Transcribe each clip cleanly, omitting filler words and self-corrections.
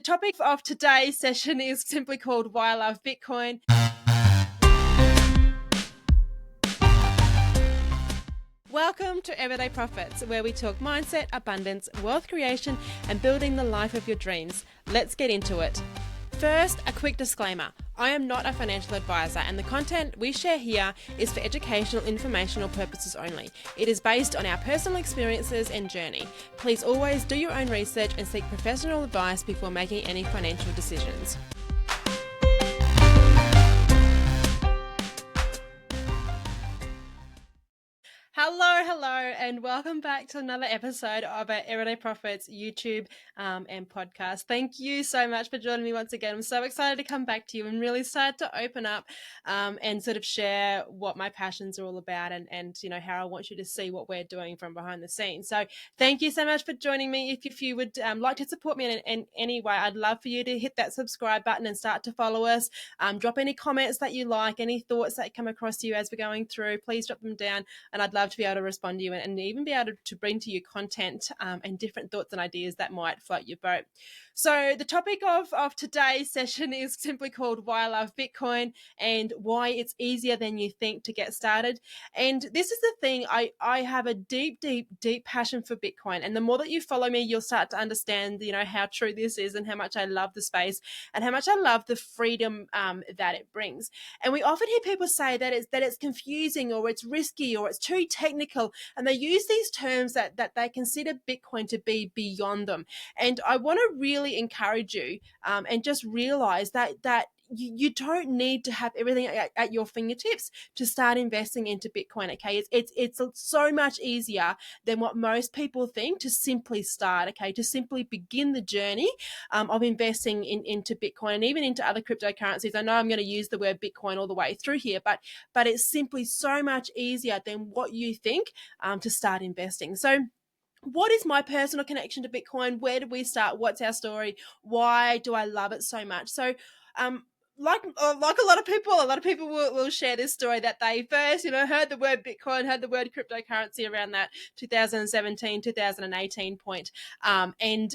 The topic of today's session is simply called Why I Love Bitcoin. Welcome to Everyday Profits, where we talk mindset, abundance, wealth creation, and building the life of your dreams. Let's get into it. First, a quick disclaimer. I am not a financial advisor, and the content we share here is for educational, informational purposes only. It is based on our personal experiences and journey. Please always do your own research and seek professional advice before making any financial decisions. Hello, and welcome back to another episode of our Everyday Profits YouTube and podcast. Thank you so much for joining me once again. I'm so excited to come back to you and really start to open up and sort of share what my passions are all about and you know, how I want you to see what we're doing from behind the scenes. So thank you so much for joining me. If you would like to support me in any way, I'd love for you to hit that subscribe button and start to follow us. Drop any comments that you like, any thoughts that come across to you as we're going through, please drop them down, and I'd love to be able to respond to you and even be able to bring to you content and different thoughts and ideas that might float your boat. So the topic of today's session is simply called Why I Love Bitcoin and why it's easier than you think to get started. And this is the thing, I have a deep passion for Bitcoin, and the more that you follow me, you'll start to understand, you know, how true this is and how much I love the space and how much I love the freedom that it brings. And we often hear people say that it's confusing or it's risky or it's too technical, and they use these terms that they consider Bitcoin to be beyond them. And I want to really encourage you and just realize that you don't need to have everything at your fingertips to start investing into Bitcoin. Okay, it's so much easier than what most people think to simply start. Okay, to simply begin the journey of investing into Bitcoin and even into other cryptocurrencies. I know I'm going to use the word Bitcoin all the way through here, but it's simply so much easier than what you think to start investing. So what is my personal connection to Bitcoin? Where did we start? What's our story? Why do I love it so much? So like a lot of people will share this story that they first, you know, heard the word Bitcoin, heard the word cryptocurrency around that 2017, 2018 point. And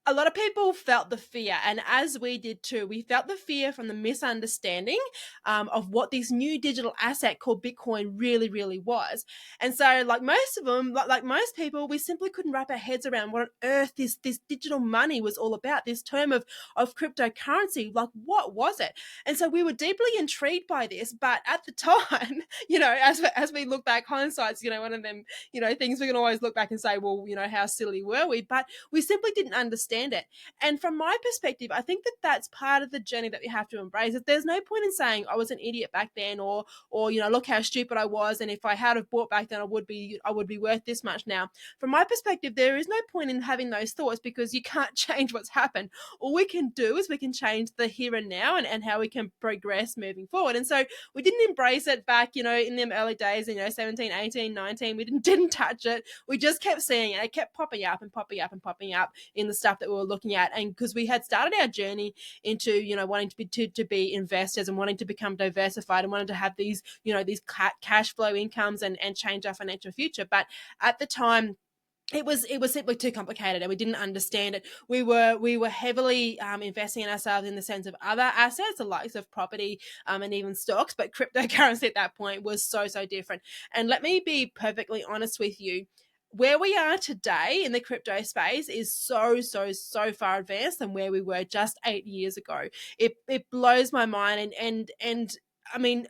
a lot of people felt the fear, and as we did too, we felt the fear from the misunderstanding of what this new digital asset called Bitcoin really was. And so, like most of them, like most people, we simply couldn't wrap our heads around what on earth this digital money was all about. This term of cryptocurrency, like what was it? And so we were deeply intrigued by this, but at the time, you know, as we look back, hindsight's, you know, one of them, you know, things we can always look back and say, well, you know, how silly were we? But we simply didn't understand it. And from my perspective, I think that that's part of the journey that we have to embrace. There's no point in saying I was an idiot back then, or you know, look how stupid I was, and if I had have bought back then, I would be worth this much now. From my perspective, there is no point in having those thoughts, because you can't change what's happened. All we can do is we can change the here and now and how we can progress moving forward. And so we didn't embrace it back, you know, in them early days, you know, 17, 18, 19. We didn't touch it. We just kept seeing it. It kept popping up in the stuff that we were looking at. And because we had started our journey into, you know, wanting to be investors and wanting to become diversified and wanting to have these, you know, these cash flow incomes and change our financial future. But at the time, it was simply too complicated, and we didn't understand it. We were heavily investing in ourselves in the sense of other assets, the likes of property and even stocks, but cryptocurrency at that point was so different. And let me be perfectly honest with you, where we are today in the crypto space is so far advanced than where we were just 8 years ago. It blows my mind, and I mean,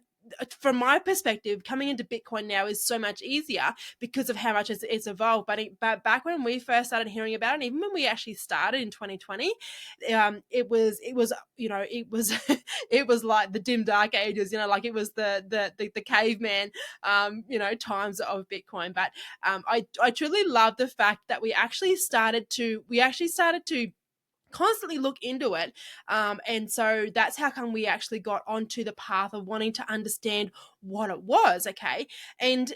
from my perspective, coming into Bitcoin now is so much easier because of how much it's evolved. But back when we first started hearing about it, and even when we actually started in 2020, it was you know, it was it was like the dim dark ages, you know, like it was the caveman you know, times of Bitcoin. But I truly love the fact that we actually started to constantly look into it, and so that's how come we actually got onto the path of wanting to understand what it was. Okay. And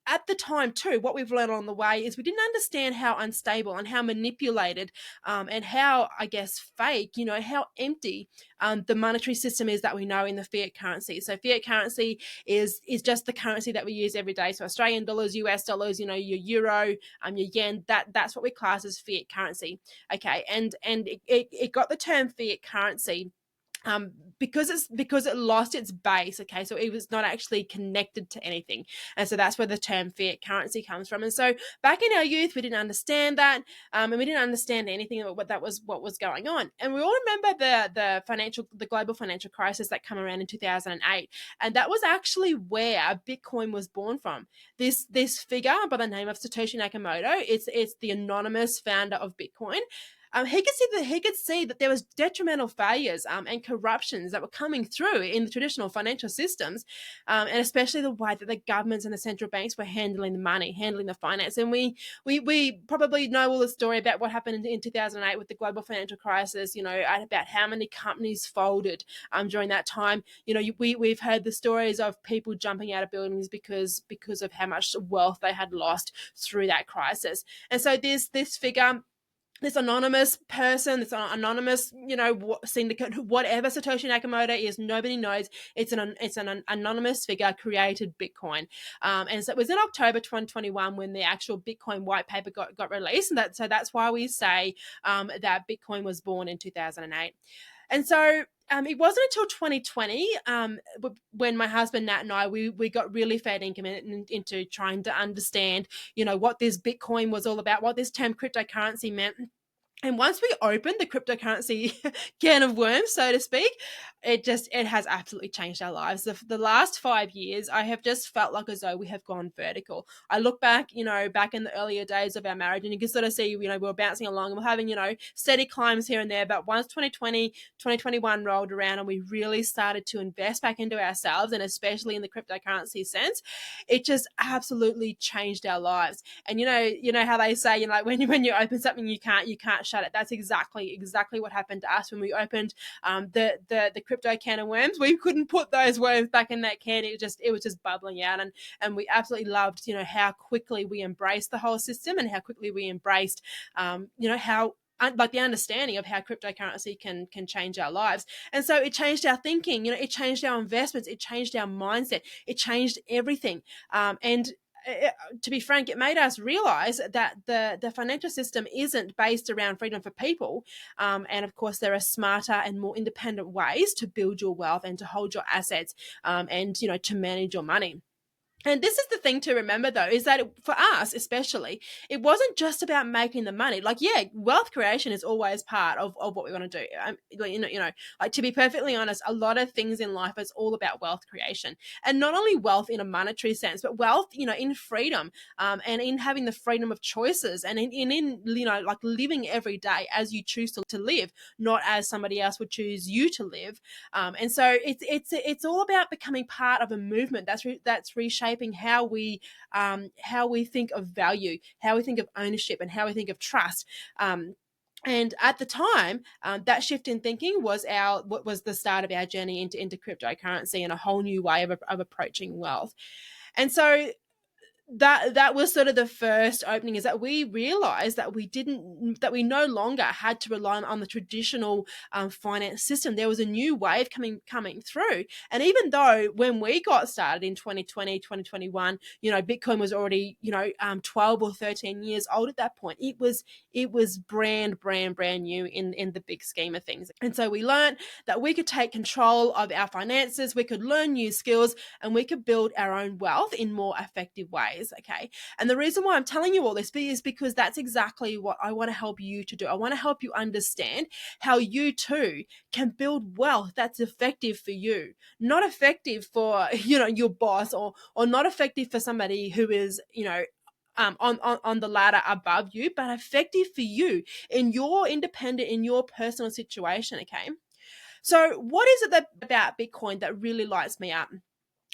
at the time too, what we've learned on the way is we didn't understand how unstable and how manipulated, and how, I guess, fake, how empty, the monetary system is that we know in the fiat currency. So fiat currency is just the currency that we use every day. So Australian dollars, US dollars, your euro, your yen, that's what we class as fiat currency. Okay. And it got the term fiat currency, because it lost its base. Okay, so it was not actually connected to anything, and so that's where the term fiat currency comes from. And so back in our youth, we didn't understand that, and we didn't understand anything about what was going on. And we all remember the global financial crisis that came around in 2008, and that was actually where Bitcoin was born from. This figure by the name of Satoshi Nakamoto, it's the anonymous founder of Bitcoin. He could see that there was detrimental failures, and corruptions that were coming through in the traditional financial systems, and especially the way that the governments and the central banks were handling the money, handling the finance. And we probably know all the story about what happened in 2008 with the global financial crisis. About how many companies folded during that time. We've heard the stories of people jumping out of buildings because of how much wealth they had lost through that crisis. And so there's this figure, this anonymous person, this anonymous, syndicate, whatever Satoshi Nakamoto is, nobody knows. It's an anonymous figure created Bitcoin, and so it was in October 2021 when the actual Bitcoin white paper got released, and so that's why we say that Bitcoin was born in 2008. And so it wasn't until 2020, when my husband Nat and I we got really fed into trying to understand, what this Bitcoin was all about, what this term cryptocurrency meant. And once we opened the cryptocurrency can of worms, so to speak, it has absolutely changed our lives. The last 5 years, I have just felt like as though we have gone vertical. I look back, back in the earlier days of our marriage, and you can sort of see, we were bouncing along and we're having, steady climbs here and there. But once 2020, 2021 rolled around and we really started to invest back into ourselves, and especially in the cryptocurrency sense, it just absolutely changed our lives. And you know how they say, like when you open something, you can't shut it. That's exactly what happened to us when we opened the crypto can of worms. We couldn't put those worms back in that can. It was just bubbling out, and we absolutely loved how quickly we embraced the whole system, and how quickly we embraced how, like, the understanding of how cryptocurrency can change our lives. And so it changed our thinking, it changed our investments, it changed our mindset, it changed everything. And to be frank, it made us realize that the financial system isn't based around freedom for people. And of course, there are smarter and more independent ways to build your wealth and to hold your assets, and to manage your money. And this is the thing to remember, though, is that for us, especially, it wasn't just about making the money. Like, yeah, wealth creation is always part of what we want to do. Like, to be perfectly honest, a lot of things in life is all about wealth creation, and not only wealth in a monetary sense, but wealth, in freedom, and in having the freedom of choices, and in like living every day as you choose to live, not as somebody else would choose you to live. And so it's all about becoming part of a movement that's reshaping how we think of value, how we think of ownership, and how we think of trust. And at the time, that shift in thinking was the start of our journey into cryptocurrency and a whole new way of approaching wealth. And so that was sort of the first opening, is that we realized that we no longer had to rely on the traditional finance system. There was a new wave coming through. And even though when we got started in 2020, 2021, Bitcoin was already, 12 or 13 years old at that point. It was brand new in the big scheme of things. And so we learned that we could take control of our finances, we could learn new skills, and we could build our own wealth in more effective ways. Okay. And the reason why I'm telling you all this is because that's exactly what I want to help you to do. I want to help you understand how you too can build wealth that's effective for you, not effective for, your boss, or not effective for somebody who is, on the ladder above you, but effective for you in your personal situation. Okay. So what is it about Bitcoin that really lights me up?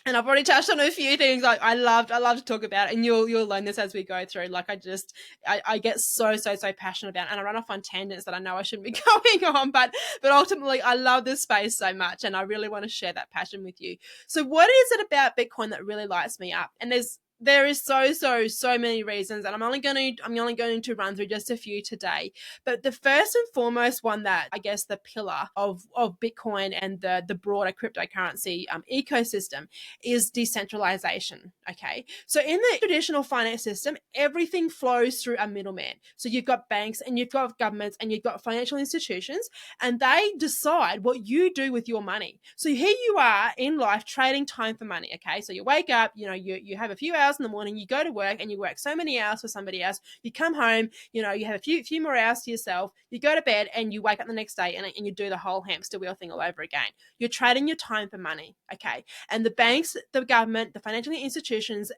And I've already touched on a few things like I love to talk about it, and you'll learn this as we go through. Like I get so passionate about it, and I run off on tangents that I know I shouldn't be going on, but ultimately I love this space so much, and I really want to share that passion with you. So what is it about Bitcoin that really lights me up? And there is so many reasons, and I'm only going to run through just a few today. But the first and foremost one, that I guess the pillar of Bitcoin and the broader cryptocurrency ecosystem, is decentralization. Okay, so in the traditional finance system, everything flows through a middleman. So you've got banks, and you've got governments, and you've got financial institutions, and they decide what you do with your money. So here you are in life trading time for money. Okay, so you wake up, you have a few hours in the morning, you go to work, and you work so many hours for somebody else. You come home, you have a few more hours to yourself. You go to bed, and you wake up the next day, and you do the whole hamster wheel thing all over again. You're trading your time for money. Okay, and the banks, the government, the financial institutions,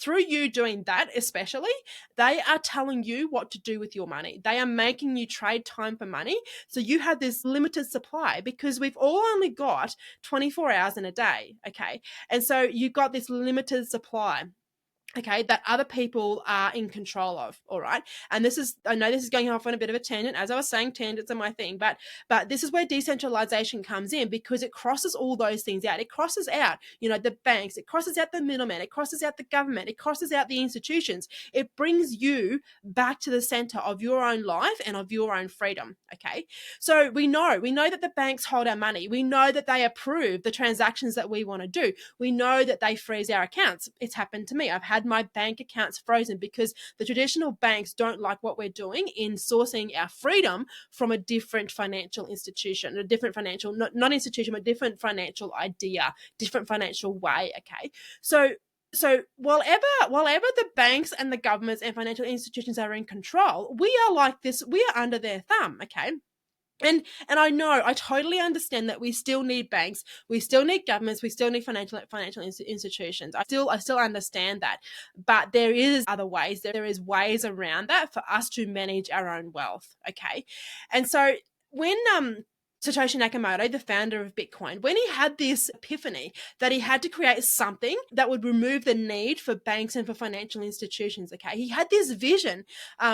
through you doing that especially, they are telling you what to do with your money. They are making you trade time for money. So you have this limited supply, because we've all only got 24 hours in a day. Okay, and so you've got this limited supply, okay, that other people are in control of. All right, and I know this is going off on a bit of a tangent. As I was saying, tangents are my thing, but this is where decentralization comes in, because it crosses all those things out. It crosses out, the banks, it crosses out the middleman, it crosses out the government, it crosses out the institutions. It brings you back to the center of your own life and of your own freedom. Okay, so we know that the banks hold our money. We know that they approve the transactions that we want to do. We know that they freeze our accounts. It's happened to me. I've had my bank accounts frozen because the traditional banks don't like what we're doing in sourcing our freedom from a different financial institution, a different financial, not institution, but different financial idea, different financial way. Okay, so whatever the banks and the governments and financial institutions are in control, we are like this. We are under their thumb. Okay. And I know, I totally understand that we still need banks, we still need governments, we still need financial institutions. I still understand that, but there is other ways. There is ways around that for us to manage our own wealth. Okay, and so when Satoshi Nakamoto, the founder of Bitcoin, when he had this epiphany that he had to create something that would remove the need for banks and for financial institutions, okay, he had this vision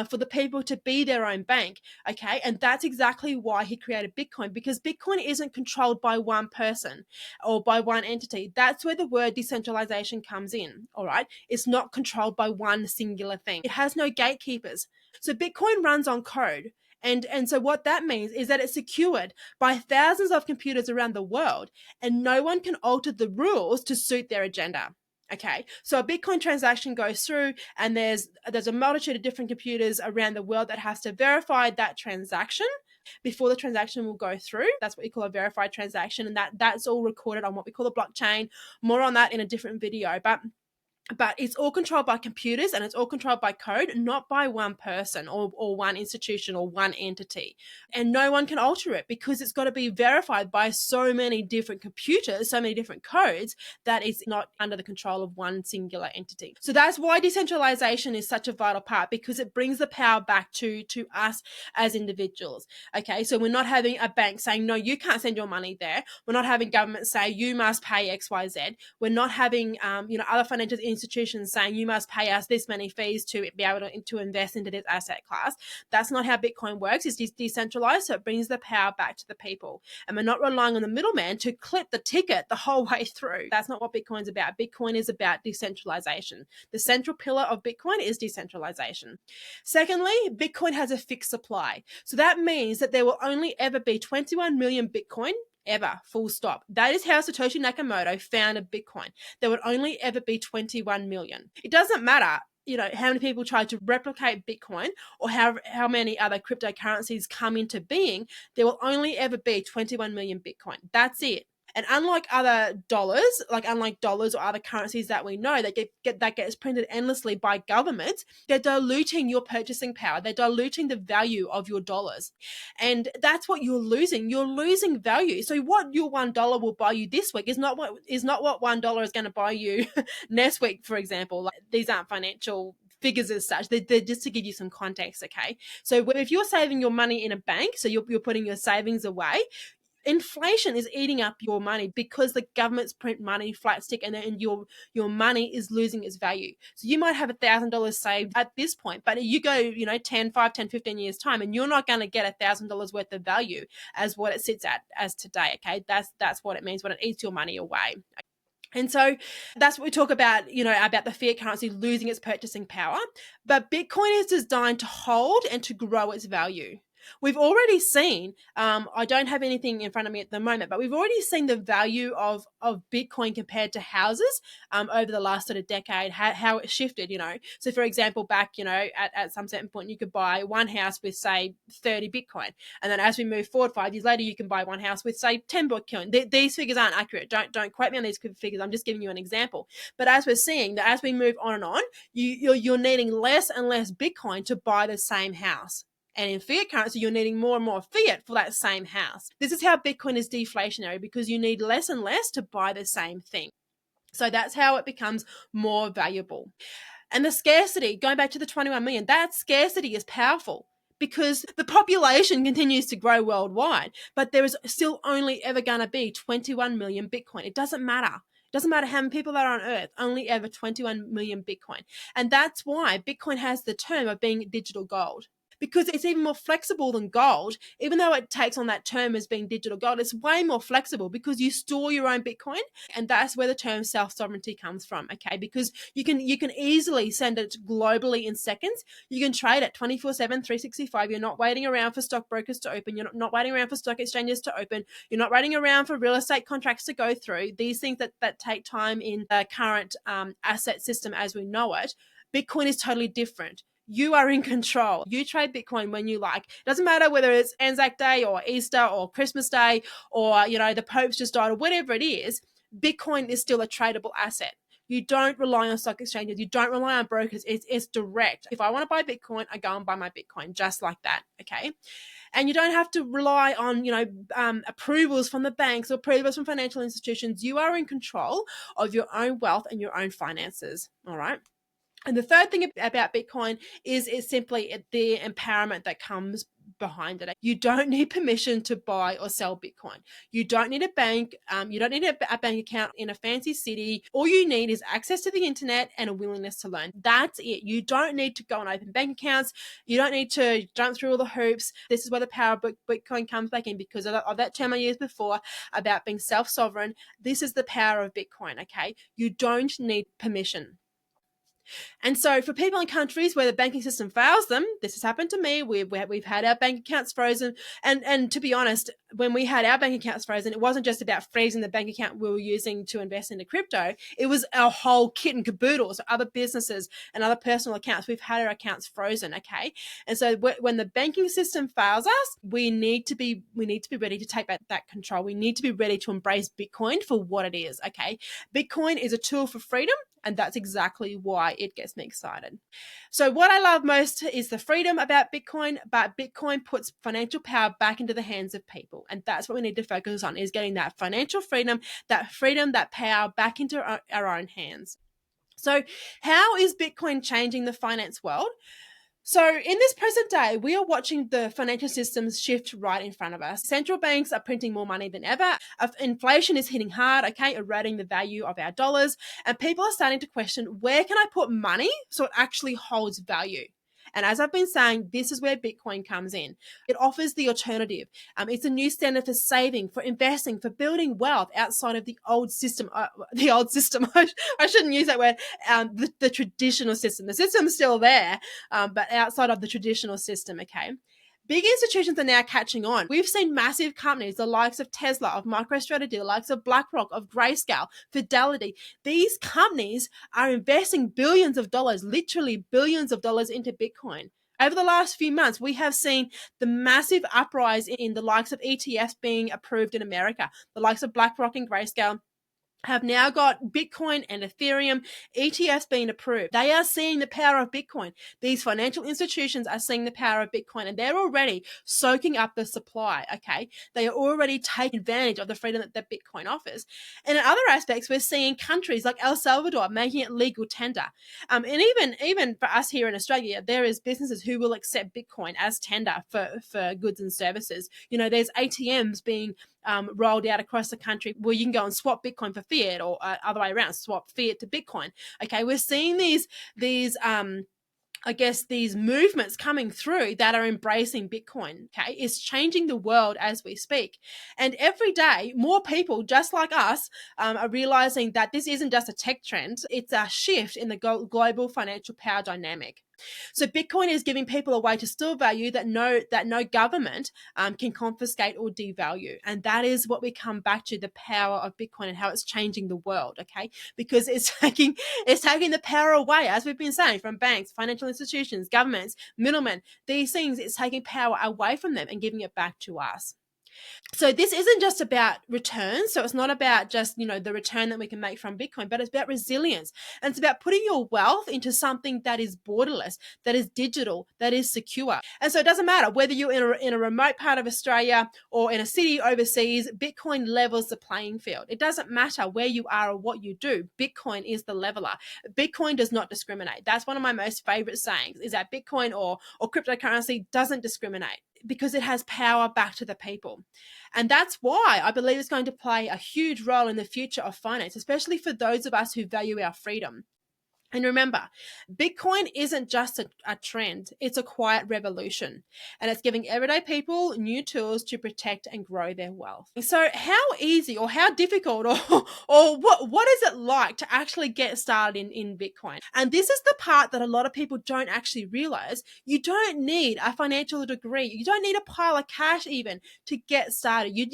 for the people to be their own bank, okay, and that's exactly why he created Bitcoin, because Bitcoin isn't controlled by one person or by one entity. That's where the word decentralization comes in, all right? It's not controlled by one singular thing. It has no gatekeepers. So Bitcoin runs on code. And so what that means is that it's secured by thousands of computers around the world, and no one can alter the rules to suit their agenda. Okay, so a Bitcoin transaction goes through, and there's a multitude of different computers around the world that has to verify that transaction before the transaction will go through. That's what we call a verified transaction, and that's all recorded on what we call the blockchain. More on that in a different video, but it's all controlled by computers, and it's all controlled by code, not by one person or one institution or one entity. And no one can alter it, because it's got to be verified by so many different computers, so many different codes, that it's not under the control of one singular entity. So that's why decentralization is such a vital part, because it brings the power back to us as individuals. Okay, so we're not having a bank saying, no, you can't send your money there. We're not having government say, you must pay XYZ. We're not having other financial institutions saying, you must pay us this many fees to be able to invest into this asset class. That's not how Bitcoin works. It's decentralized, so it brings the power back to the people. And we're not relying on the middleman to clip the ticket the whole way through. That's not what Bitcoin's about. Bitcoin is about decentralization. The central pillar of Bitcoin is decentralization. Secondly, Bitcoin has a fixed supply. So that means that there will only ever be 21 million Bitcoin ever, full stop. That is how Satoshi Nakamoto founded Bitcoin. There would only ever be 21 million. It doesn't matter, how many people try to replicate Bitcoin or how many other cryptocurrencies come into being. There will only ever be 21 million Bitcoin. That's it. And unlike dollars or other currencies that we know that gets printed endlessly by governments, they're diluting your purchasing power. They're diluting the value of your dollars. And that's what you're losing. You're losing value. So what your $1 will buy you this week is not what $1 is going to buy you next week, for example. Like, these aren't financial figures as such. They're just to give you some context, okay? So if you're saving your money in a bank, so you're putting your savings away, Inflation is eating up your money because the governments print money flat stick, and then your money is losing its value. So you might have $1,000 saved at this point, but you go 15 years time, and you're not going to get $1,000 worth of value as what it sits at as today. Okay, that's what it means when it eats your money away. And so that's what we talk about, about the fiat currency losing its purchasing power. But Bitcoin is designed to hold and to grow its value. We've already seen, I don't have anything in front of me at the moment, but we've already seen the value of Bitcoin compared to houses over the last sort of decade, how it shifted, So for example, back, at some certain point, you could buy one house with, say, 30 Bitcoin. And then as we move forward, 5 years later, you can buy one house with, say, 10 Bitcoin. These figures aren't accurate. Don't quote me on these figures. I'm just giving you an example. But as we're seeing that as we move on and on, you're needing less and less Bitcoin to buy the same house. And in fiat currency, you're needing more and more fiat for that same house. This is how Bitcoin is deflationary, because you need less and less to buy the same thing. So that's how it becomes more valuable. And the scarcity, going back to the 21 million, that scarcity is powerful because the population continues to grow worldwide, but there is still only ever going to be 21 million Bitcoin. It doesn't matter. It doesn't matter how many people there are on Earth, only ever 21 million Bitcoin. And that's why Bitcoin has the term of being digital gold, because it's even more flexible than gold. Even though it takes on that term as being digital gold, it's way more flexible because you store your own Bitcoin, and that's where the term self-sovereignty comes from, okay? Because you can easily send it globally in seconds. You can trade it 24/7, 365. You're not waiting around for stockbrokers to open. You're not waiting around for stock exchanges to open. You're not waiting around for real estate contracts to go through. These things that take time in the current asset system as we know it. Bitcoin is totally different. You are in control. You trade Bitcoin when you like. It doesn't matter whether it's Anzac Day or Easter or Christmas Day or, the Pope's just died or whatever it is. Bitcoin is still a tradable asset. You don't rely on stock exchanges. You don't rely on brokers. It's direct. If I want to buy Bitcoin, I go and buy my Bitcoin just like that, okay? And you don't have to rely on, approvals from the banks or approvals from financial institutions. You are in control of your own wealth and your own finances, all right? And the third thing about Bitcoin is simply the empowerment that comes behind it. You don't need permission to buy or sell Bitcoin. You don't need a bank. You don't need a bank account in a fancy city. All you need is access to the internet and a willingness to learn. That's it. You don't need to go and open bank accounts. You don't need to jump through all the hoops. This is where the power of Bitcoin comes back in, because of that term I used before about being self-sovereign. This is the power of Bitcoin, okay? You don't need permission. And so for people in countries where the banking system fails them, this has happened to me. We've had our bank accounts frozen. And to be honest, when we had our bank accounts frozen, it wasn't just about freezing the bank account we were using to invest into crypto. It was our whole kit and caboodle. So other businesses and other personal accounts, we've had our accounts frozen, okay? And so when the banking system fails us, we need to be ready to take back that control. We need to be ready to embrace Bitcoin for what it is, okay? Bitcoin is a tool for freedom, and that's exactly why it gets me excited. So what I love most is the freedom about Bitcoin, but Bitcoin puts financial power back into the hands of people. And that's what we need to focus on, is getting that financial freedom, that power back into our own hands. So how is Bitcoin changing the finance world? So in this present day, we are watching the financial systems shift right in front of us. Central banks are printing more money than ever. Inflation is hitting hard, okay, eroding the value of our dollars. And people are starting to question, where can I put money so it actually holds value? And as I've been saying, this is where Bitcoin comes in. It offers the alternative. It's a new standard for saving, for investing, for building wealth outside of the old system. I shouldn't use that word. The traditional system. The system's still there, but outside of the traditional system, okay? Big institutions are now catching on. We've seen massive companies, the likes of Tesla, of MicroStrategy, the likes of BlackRock, of Grayscale, Fidelity. These companies are investing billions of dollars, literally billions of dollars, into Bitcoin. Over the last few months, we have seen the massive uprise in the likes of ETFs being approved in America. The likes of BlackRock and Grayscale have now got Bitcoin and Ethereum ETFs being approved. They are seeing the power of Bitcoin. These financial institutions are seeing the power of Bitcoin, and they're already soaking up the supply, okay? They are already taking advantage of the freedom that Bitcoin offers. And in other aspects, we're seeing countries like El Salvador making it legal tender. And even for us here in Australia, there is businesses who will accept Bitcoin as tender for goods and services. There's ATMs being rolled out across the country where you can go and swap Bitcoin for fiat, or other way around, swap fiat to Bitcoin. Okay, we're seeing these I guess these movements coming through that are embracing Bitcoin. Okay, it's changing the world as we speak, and every day more people just like us are realizing that this isn't just a tech trend; it's a shift in the global financial power dynamic. So Bitcoin is giving people a way to store value that no government can confiscate or devalue, and that is what we come back to, the power of Bitcoin and how it's changing the world. Okay, because it's taking the power away, as we've been saying, from banks, financial institutions, governments, middlemen. These things, it's taking power away from them and giving it back to us. So this isn't just about returns. So it's not about just, the return that we can make from Bitcoin, but it's about resilience. And it's about putting your wealth into something that is borderless, that is digital, that is secure. And so it doesn't matter whether you're in a remote part of Australia or in a city overseas, Bitcoin levels the playing field. It doesn't matter where you are or what you do. Bitcoin is the leveler. Bitcoin does not discriminate. That's one of my most favorite sayings, is that Bitcoin or cryptocurrency doesn't discriminate, because it has power back to the people. And that's why I believe it's going to play a huge role in the future of finance, especially for those of us who value our freedom. And remember, Bitcoin isn't just a trend, it's a quiet revolution. And it's giving everyday people new tools to protect and grow their wealth. So how easy or how difficult or what is it like to actually get started in Bitcoin? And this is the part that a lot of people don't actually realize. You don't need a financial degree. You don't need a pile of cash even to get started. You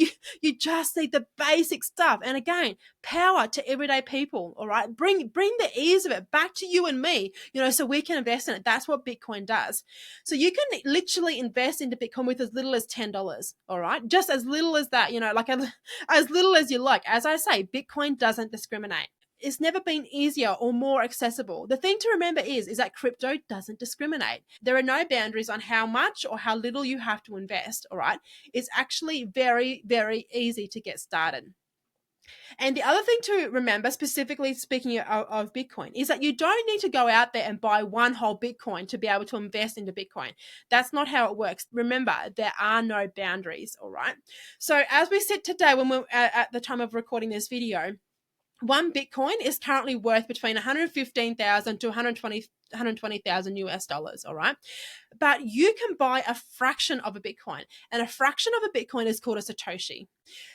just need the basic stuff. And again, power to everyday people, all right? Bring the ease of it back to you and me, so we can invest in it. That's what Bitcoin does. So you can literally invest into Bitcoin with as little as $10, all right? Just as little as that, like as little as you like. As I say, Bitcoin doesn't discriminate. It's never been easier or more accessible. The thing to remember is that crypto doesn't discriminate. There are no boundaries on how much or how little you have to invest, all right? It's actually very, very easy to get started. And the other thing to remember, specifically speaking of Bitcoin, is that you don't need to go out there and buy one whole Bitcoin to be able to invest into Bitcoin. That's not how it works. Remember, there are no boundaries, all right? So as we sit today, when we're at the time of recording this video, one Bitcoin is currently worth between 115,000 to 120,000 US dollars, all right? But you can buy a fraction of a Bitcoin, and a fraction of a Bitcoin is called a Satoshi.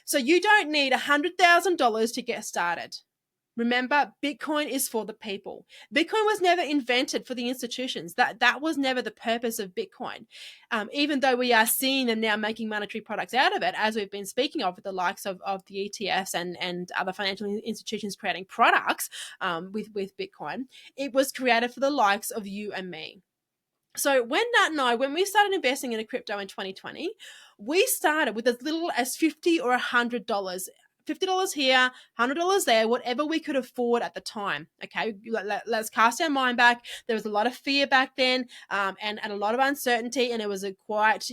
So you don't need $100,000 to get started. Remember, Bitcoin is for the people. Bitcoin was never invented for the institutions. That was never the purpose of Bitcoin. Even though we are seeing them now making monetary products out of it, as we've been speaking of with the likes of the ETFs and other financial institutions creating products with Bitcoin, it was created for the likes of you and me. So when we started investing in a crypto in 2020, we started with as little as $50 or $100. $50 here, $100 there, whatever we could afford at the time. Okay, let's cast our mind back. There was a lot of fear back then, and a lot of uncertainty, and it was quite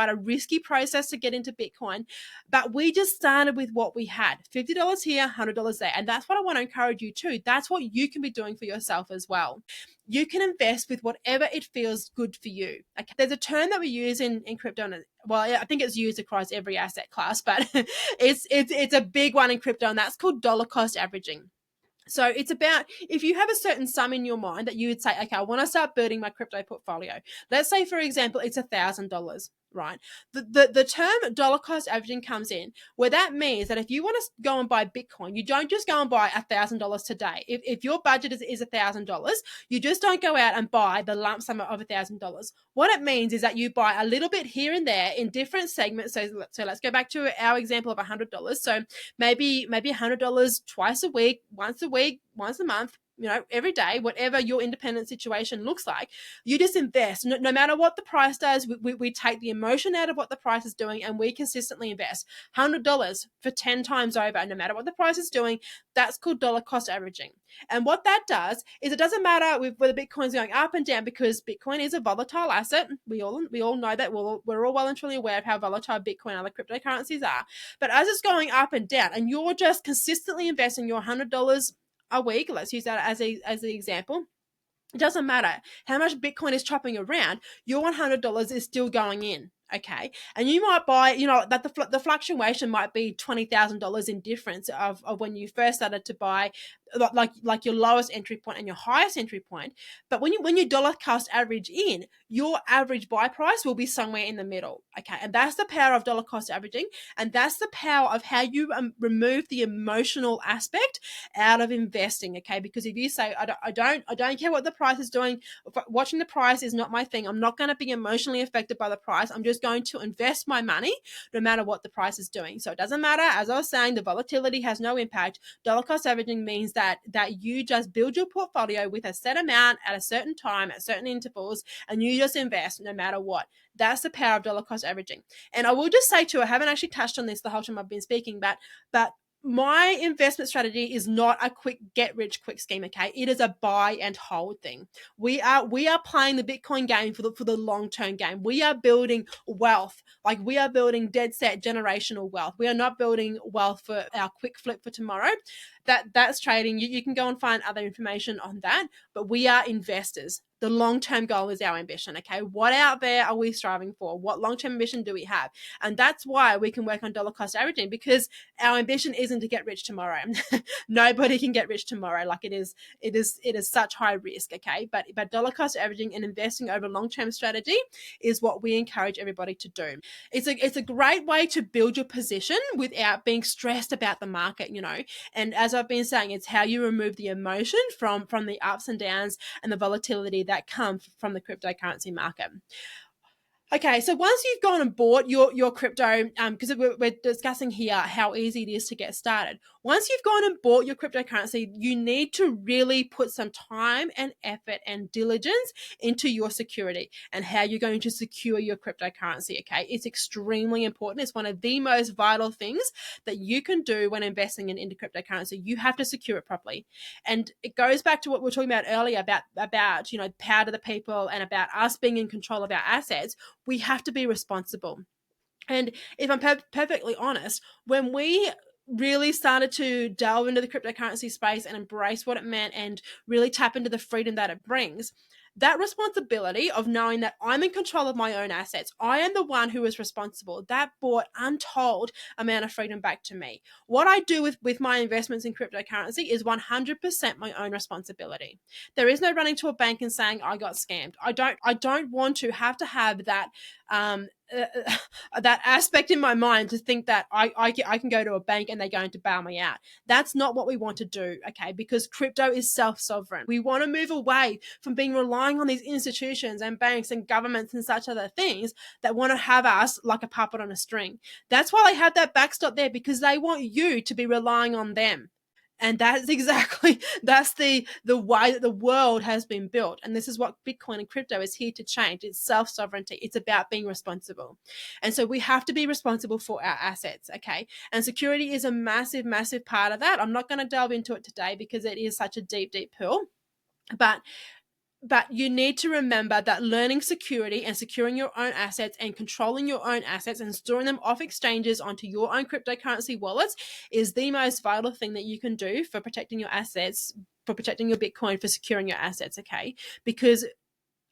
a risky process to get into Bitcoin. But we just started with what we had: $50 here, $100 there, and that's what I want to encourage you to. That's what you can be doing for yourself as well. You can invest with whatever it feels good for you. Okay. There's a term that we use in crypto, and I think it's used across every asset class, but it's a big one in crypto, and that's called dollar cost averaging. So it's about, if you have a certain sum in your mind that you would say, okay, I want to start building my crypto portfolio. Let's say, for example, it's $1,000, right? The term dollar cost averaging comes in, where that means that if you want to go and buy Bitcoin, you don't just go and buy $1,000 today. If your budget is $1,000, you just don't go out and buy the lump sum of $1,000. What it means is that you buy a little bit here and there in different segments. So let's go back to our example of $100. So maybe $100 twice a week, once a month, every day, whatever your independent situation looks like. You just invest. No matter what the price does, we take the emotion out of what the price is doing, and we consistently invest $100 for 10 times over, no matter what the price is doing. That's called dollar cost averaging. And what that does is, it doesn't matter whether Bitcoin's going up and down, because Bitcoin is a volatile asset. We all know that. We're all well and truly aware of how volatile Bitcoin and other cryptocurrencies are. But as it's going up and down, and you're just consistently investing your $100 a week, let's use that as the example. It doesn't matter how much Bitcoin is chopping around, your $100 is still going in. okay, and you might buy, that the fluctuation might be $20,000 in difference of when you first started to buy, like your lowest entry point and your highest entry point. But when you dollar cost average in, your average buy price will be somewhere in the middle, okay? And that's the power of dollar cost averaging, and that's the power of how you remove the emotional aspect out of investing, okay? Because if you say, I don't care what the price is doing, watching the price is not my thing, I'm not going to be emotionally affected by the price, I'm just going to invest my money no matter what the price is doing. So it doesn't matter, as I was saying, the volatility has no impact. Dollar cost averaging means that you just build your portfolio with a set amount at a certain time at certain intervals, and you just invest no matter what. That's the power of dollar cost averaging. And I will just say too, I haven't actually touched on this the whole time I've been speaking, but my investment strategy is not a quick get rich quick scheme, okay? It is a buy and hold thing. We are playing the Bitcoin game for the long-term game. We are building wealth. Like, we are building dead set generational wealth. We are not building wealth for our quick flip for tomorrow. That's trading. You can go and find other information on that, but we are investors. The long-term goal is our ambition, okay? What out there are we striving for? What long-term ambition do we have? And that's why we can work on dollar cost averaging, because our ambition isn't to get rich tomorrow. Nobody can get rich tomorrow. Like, it is such high risk, okay? But dollar cost averaging and investing over long-term strategy is what we encourage everybody to do. It's a great way to build your position without being stressed about the market, And as I've been saying, it's how you remove the emotion from the ups and downs and the volatility that come from the cryptocurrency market. Okay, so once you've gone and bought your crypto, because we're discussing here how easy it is to get started. Once you've gone and bought your cryptocurrency, you need to really put some time and effort and diligence into your security and how you're going to secure your cryptocurrency, okay? It's extremely important. It's one of the most vital things that you can do when investing into cryptocurrency. You have to secure it properly. And it goes back to what we were talking about earlier about power to the people and about us being in control of our assets. We have to be responsible. And if I'm perfectly honest, when we really started to delve into the cryptocurrency space and embrace what it meant and really tap into the freedom that it brings, that responsibility of knowing that I'm in control of my own assets, I am the one who is responsible, that brought untold amount of freedom back to me. What I do with my investments in cryptocurrency is 100% my own responsibility. There is no running to a bank and saying I got scammed. I don't want to have that that aspect in my mind to think that I can go to a bank and they're going to bail me out. That's not what we want to do, okay? Because crypto is self-sovereign. We want to move away from being relying on these institutions and banks and governments and such other things that want to have us like a puppet on a string. That's why they have that backstop there, because they want you to be relying on them. And that's the way that the world has been built. And this is what Bitcoin and crypto is here to change. It's self-sovereignty. It's about being responsible. And so we have to be responsible for our assets, okay? And security is a massive, massive part of that. I'm not going to delve into it today because it is such a deep, deep pill. But you need to remember that learning security and securing your own assets and controlling your own assets and storing them off exchanges onto your own cryptocurrency wallets is the most vital thing that you can do for protecting your assets, for protecting your Bitcoin, for securing your assets, okay? Because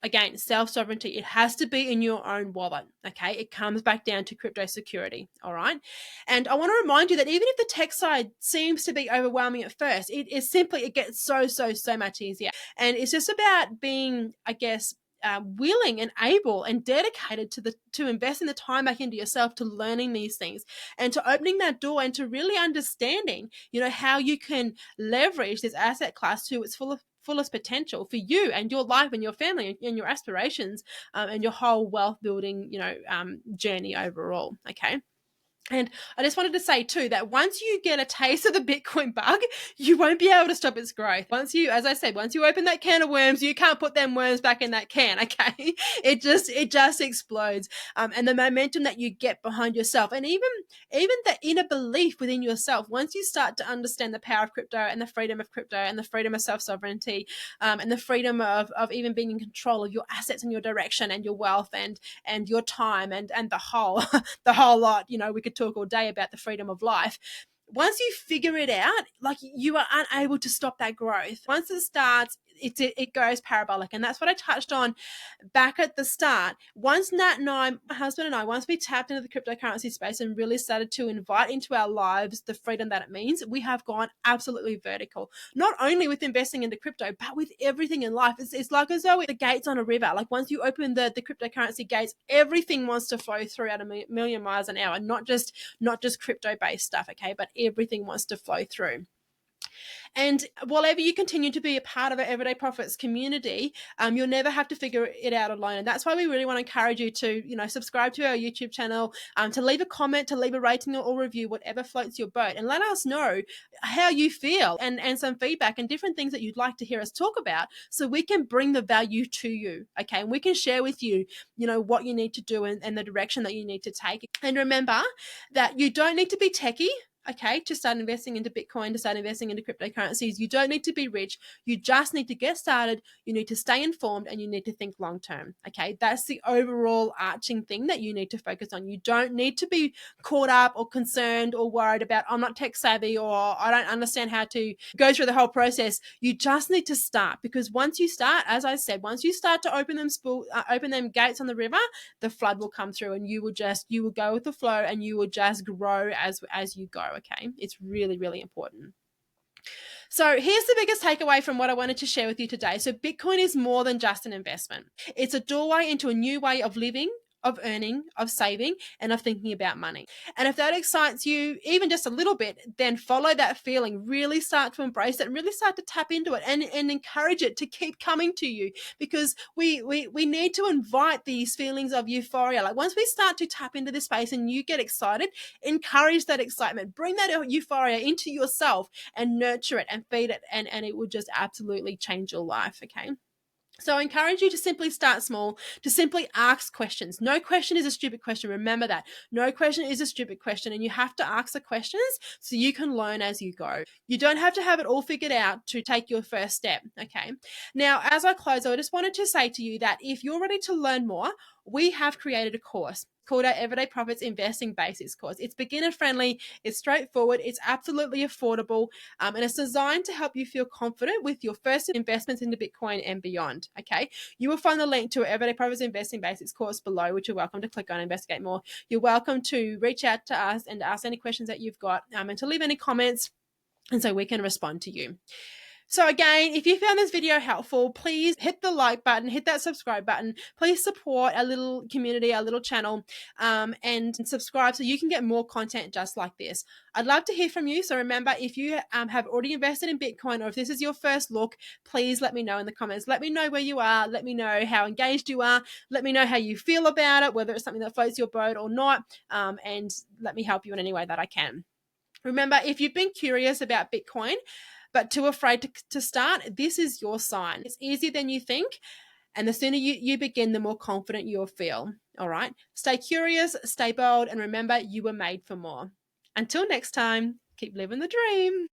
again, self-sovereignty, it has to be in your own wallet, okay? It comes back down to crypto security, all right? And I want to remind you that even if the tech side seems to be overwhelming at first, it gets so much easier. And it's just about being, I guess, willing and able and dedicated to investing the time back into yourself, to learning these things and to opening that door and to really understanding, how you can leverage this asset class to its fullest potential for you and your life and your family and your aspirations, and your whole wealth building, journey overall. Okay. And I just wanted to say too that once you get a taste of the Bitcoin bug, you won't be able to stop its growth. Once you open that can of worms, you can't put them worms back in that can, okay? It just explodes. And the momentum that you get behind yourself, and even the inner belief within yourself, once you start to understand the power of crypto and the freedom of crypto and the freedom of self-sovereignty, and the freedom of even being in control of your assets and your direction and your wealth and your time and the whole the whole lot, we could talk all day about the freedom of life. Once you figure it out, like, you are unable to stop that growth. Once it starts, it goes parabolic. And that's what I touched on back at the start. Once Nat and I, my husband and I, once we tapped into the cryptocurrency space and really started to invite into our lives the freedom that it means, we have gone absolutely vertical. Not only with investing into crypto, but with everything in life. It's like as though the gates on a river. Like once you open the cryptocurrency gates, everything wants to flow through at a million miles an hour. Not just crypto based stuff, okay, but everything wants to flow through. And whatever you continue to be a part of our Everyday Profits community, you'll never have to figure it out alone. And that's why we really want to encourage you to, subscribe to our YouTube channel, to leave a comment, to leave a rating or review, whatever floats your boat, and let us know how you feel and some feedback and different things that you'd like to hear us talk about, so we can bring the value to you, okay? And we can share with you, what you need to do and the direction that you need to take. And remember that you don't need to be techie, okay, to start investing into Bitcoin, to start investing into cryptocurrencies. You don't need to be rich. You just need to get started. You need to stay informed, and you need to think long term, okay? That's the overall arching thing that you need to focus on. You don't need to be caught up or concerned or worried about, I'm not tech savvy, or I don't understand how to go through the whole process. You just need to start, because once you start, as I said, once you start to open them gates on the river, the flood will come through, and you will go with the flow, and you will just grow as you go. Okay, it's really, really important. So here's the biggest takeaway from what I wanted to share with you today. So Bitcoin is more than just an investment. It's a doorway into a new way of living, of earning, of saving, and of thinking about money. And if that excites you even just a little bit, then follow that feeling, really start to embrace it, and really start to tap into it and encourage it to keep coming to you, because we need to invite these feelings of euphoria. Like once we start to tap into this space and you get excited, encourage that excitement, bring that euphoria into yourself and nurture it and feed it, and it will just absolutely change your life, okay? So I encourage you to simply start small, to simply ask questions. No question is a stupid question. Remember that. No question is a stupid question, and you have to ask the questions so you can learn as you go. You don't have to have it all figured out to take your first step, okay? Now, as I close, I just wanted to say to you that if you're ready to learn more, we have created a course called our Everyday Profits Investing Basics course. It's beginner friendly, it's straightforward, it's absolutely affordable, and it's designed to help you feel confident with your first investments into Bitcoin and beyond, okay? You will find the link to our Everyday Profits Investing Basics course below, which you're welcome to click on and investigate more. You're welcome to reach out to us and ask any questions that you've got, and to leave any comments, and so we can respond to you. So again, if you found this video helpful, please hit the like button, hit that subscribe button. Please support our little community, our little channel, and subscribe so you can get more content just like this. I'd love to hear from you. So remember, if you have already invested in Bitcoin, or if this is your first look, please let me know in the comments. Let me know where you are. Let me know how engaged you are. Let me know how you feel about it, whether it's something that floats your boat or not, and let me help you in any way that I can. Remember, if you've been curious about Bitcoin, but too afraid to start, this is your sign. It's easier than you think, and the sooner you begin, the more confident you'll feel. All right? Stay curious, stay bold, and remember, you were made for more. Until next time, keep living the dream.